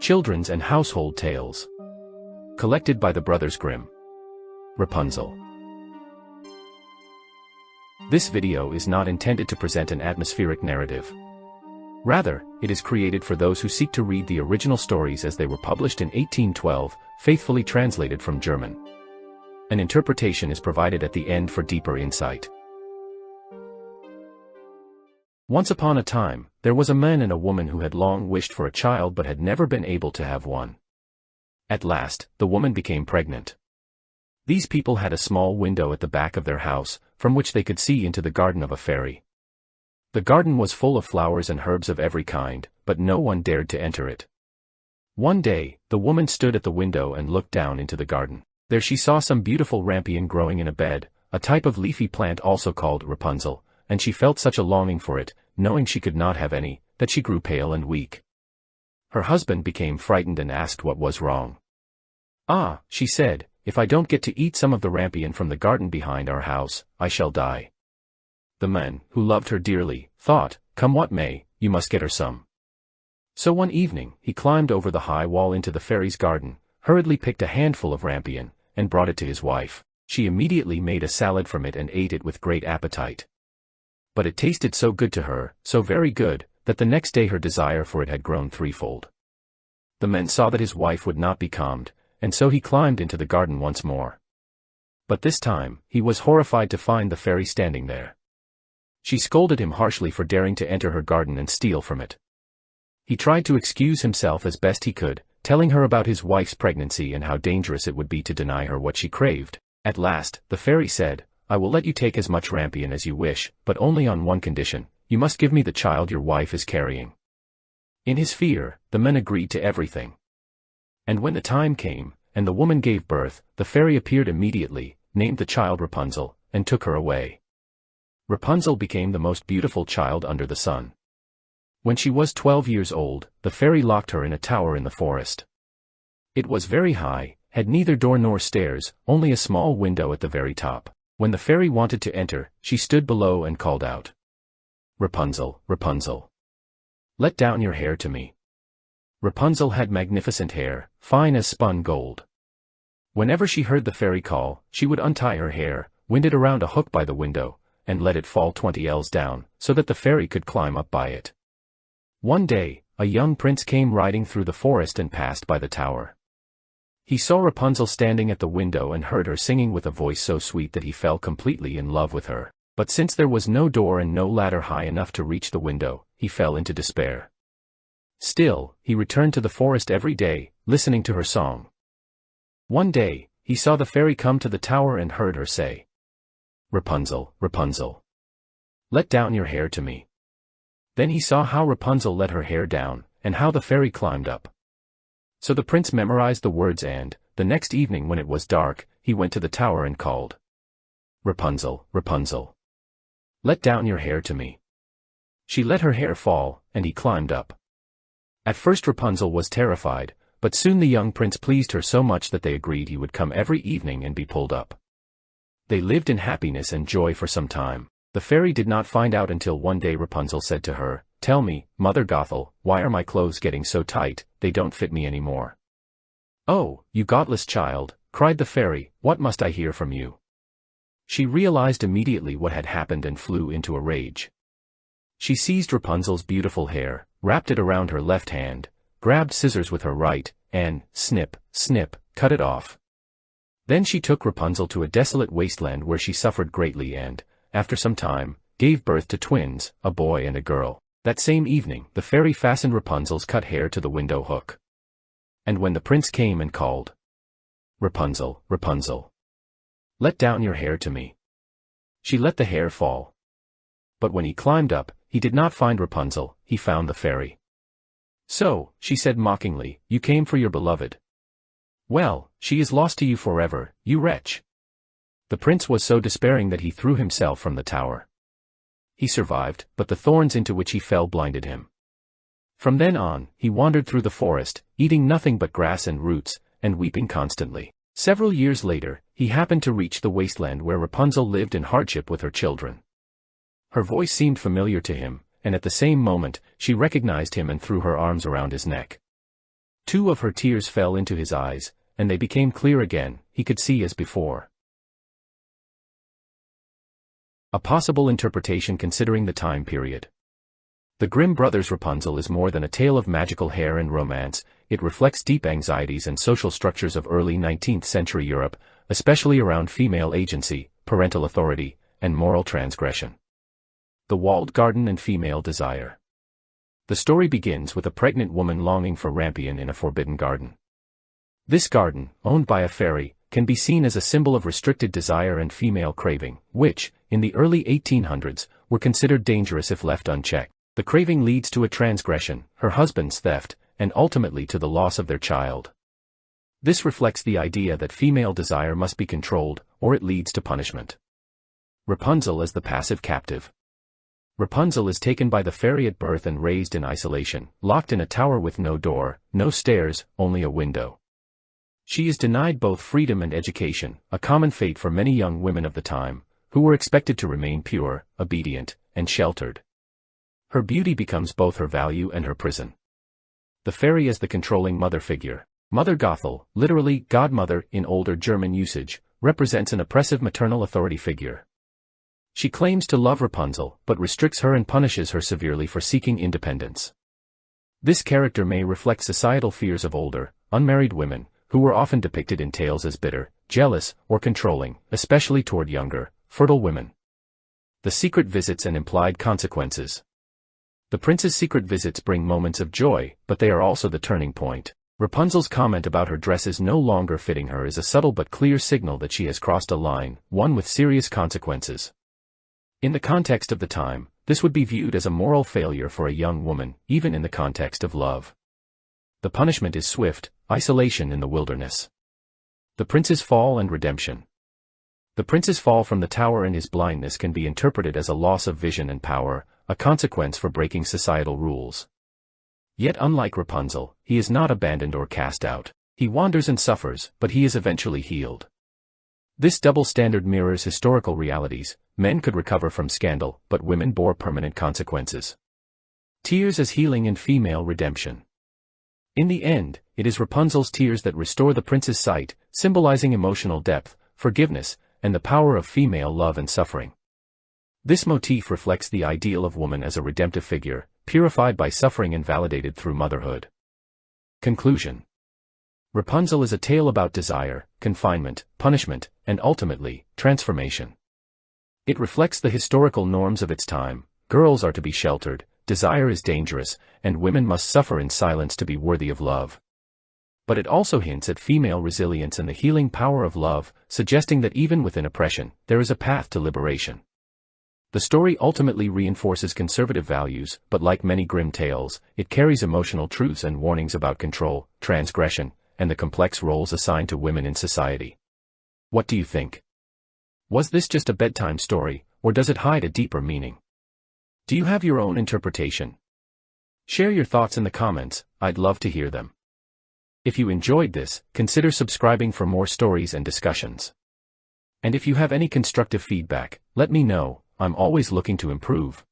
Children's and Household Tales. Collected by the Brothers Grimm. Rapunzel. This video is not intended to present an atmospheric narrative. Rather, it is created for those who seek to read the original stories as they were published in 1812, faithfully translated from German. An interpretation is provided at the end for deeper insight. Once upon a time, there was a man and a woman who had long wished for a child but had never been able to have one. At last, the woman became pregnant. These people had a small window at the back of their house, from which they could see into the garden of a fairy. The garden was full of flowers and herbs of every kind, but no one dared to enter it. One day, the woman stood at the window and looked down into the garden. There she saw some beautiful rampion growing in a bed, a type of leafy plant also called Rapunzel, and she felt such a longing for it, knowing she could not have any, that she grew pale and weak. Her husband became frightened and asked what was wrong. "Ah," she said, "if I don't get to eat some of the rampion from the garden behind our house, I shall die." The man, who loved her dearly, thought, "Come what may, you must get her some." So one evening, he climbed over the high wall into the fairy's garden, hurriedly picked a handful of rampion, and brought it to his wife. She immediately made a salad from it and ate it with great appetite. But it tasted so good to her, so very good, that the next day her desire for it had grown threefold. The man saw that his wife would not be calmed, and so he climbed into the garden once more. But this time, he was horrified to find the fairy standing there. She scolded him harshly for daring to enter her garden and steal from it. He tried to excuse himself as best he could, telling her about his wife's pregnancy and how dangerous it would be to deny her what she craved. At last, the fairy said, "I will let you take as much rampion as you wish, but only on one condition: you must give me the child your wife is carrying." In his fear, the man agreed to everything. And when the time came, and the woman gave birth, the fairy appeared immediately, named the child Rapunzel, and took her away. Rapunzel became the most beautiful child under the sun. When she was 12 years old, the fairy locked her in a tower in the forest. It was very high, had neither door nor stairs, only a small window at the very top. When the fairy wanted to enter, she stood below and called out, "Rapunzel, Rapunzel, let down your hair to me." Rapunzel had magnificent hair, fine as spun gold. Whenever she heard the fairy call, she would untie her hair, wind it around a hook by the window, and let it fall 20 ells down, so that the fairy could climb up by it. One day, a young prince came riding through the forest and passed by the tower. He saw Rapunzel standing at the window and heard her singing with a voice so sweet that he fell completely in love with her. But since there was no door and no ladder high enough to reach the window, he fell into despair. Still, he returned to the forest every day, listening to her song. One day, he saw the fairy come to the tower and heard her say, "Rapunzel, Rapunzel, let down your hair to me." Then he saw how Rapunzel let her hair down, and how the fairy climbed up. So the prince memorized the words and, the next evening when it was dark, he went to the tower and called, "Rapunzel, Rapunzel, let down your hair to me." She let her hair fall, and he climbed up. At first Rapunzel was terrified, but soon the young prince pleased her so much that they agreed he would come every evening and be pulled up. They lived in happiness and joy for some time. The fairy did not find out until one day Rapunzel said to her, "Tell me, Mother Gothel, why are my clothes getting so tight? They don't fit me anymore." "Oh, you godless child," cried the fairy, "what must I hear from you?" She realized immediately what had happened and flew into a rage. She seized Rapunzel's beautiful hair, wrapped it around her left hand, grabbed scissors with her right, and, snip, snip, cut it off. Then she took Rapunzel to a desolate wasteland where she suffered greatly and, after some time, gave birth to twins, a boy and a girl. That same evening, the fairy fastened Rapunzel's cut hair to the window hook. And when the prince came and called, "Rapunzel, Rapunzel, let down your hair to me," she let the hair fall. But when he climbed up, he did not find Rapunzel, he found the fairy. "So," she said mockingly, "you came for your beloved. Well, she is lost to you forever, you wretch." The prince was so despairing that he threw himself from the tower. He survived, but the thorns into which he fell blinded him. From then on, he wandered through the forest, eating nothing but grass and roots, and weeping constantly. Several years later, he happened to reach the wasteland where Rapunzel lived in hardship with her children. Her voice seemed familiar to him, and at the same moment, she recognized him and threw her arms around his neck. Two of her tears fell into his eyes, and they became clear again, he could see as before. A possible interpretation considering the time period. The Grimm brothers' Rapunzel is more than a tale of magical hair and romance, it reflects deep anxieties and social structures of early 19th century Europe, especially around female agency, parental authority, and moral transgression. The walled garden and female desire. The story begins with a pregnant woman longing for rampion in a forbidden garden. This garden, owned by a fairy, can be seen as a symbol of restricted desire and female craving, which, in the early 1800s, were considered dangerous if left unchecked. The craving leads to a transgression, her husband's theft, and ultimately to the loss of their child. This reflects the idea that female desire must be controlled, or it leads to punishment. Rapunzel as the passive captive. Rapunzel is taken by the fairy at birth and raised in isolation, locked in a tower with no door, no stairs, only a window. She is denied both freedom and education, a common fate for many young women of the time, who were expected to remain pure, obedient, and sheltered. Her beauty becomes both her value and her prison. The fairy as the controlling mother figure. Mother Gothel, literally godmother in older German usage, represents an oppressive maternal authority figure. She claims to love Rapunzel, but restricts her and punishes her severely for seeking independence. This character may reflect societal fears of older, unmarried women, who were often depicted in tales as bitter, jealous, or controlling, especially toward younger, fertile women. The secret visits and implied consequences. The prince's secret visits bring moments of joy, but they are also the turning point. Rapunzel's comment about her dresses no longer fitting her is a subtle but clear signal that she has crossed a line, one with serious consequences. In the context of the time, this would be viewed as a moral failure for a young woman, even in the context of love. The punishment is swift, isolation in the wilderness. The prince's fall and redemption. The prince's fall from the tower and his blindness can be interpreted as a loss of vision and power, a consequence for breaking societal rules. Yet unlike Rapunzel, he is not abandoned or cast out. He wanders and suffers, but he is eventually healed. This double standard mirrors historical realities. Men could recover from scandal, but women bore permanent consequences. Tears as healing and female redemption. In the end, it is Rapunzel's tears that restore the prince's sight, symbolizing emotional depth, forgiveness, and the power of female love and suffering. This motif reflects the ideal of woman as a redemptive figure, purified by suffering and validated through motherhood. Conclusion. Rapunzel is a tale about desire, confinement, punishment, and ultimately, transformation. It reflects the historical norms of its time. Girls are to be sheltered, desire is dangerous, and women must suffer in silence to be worthy of love. But it also hints at female resilience and the healing power of love, suggesting that even within oppression, there is a path to liberation. The story ultimately reinforces conservative values, but like many Grimm tales, it carries emotional truths and warnings about control, transgression, and the complex roles assigned to women in society. What do you think? Was this just a bedtime story, or does it hide a deeper meaning? Do you have your own interpretation? Share your thoughts in the comments, I'd love to hear them. If you enjoyed this, consider subscribing for more stories and discussions. And if you have any constructive feedback, let me know, I'm always looking to improve.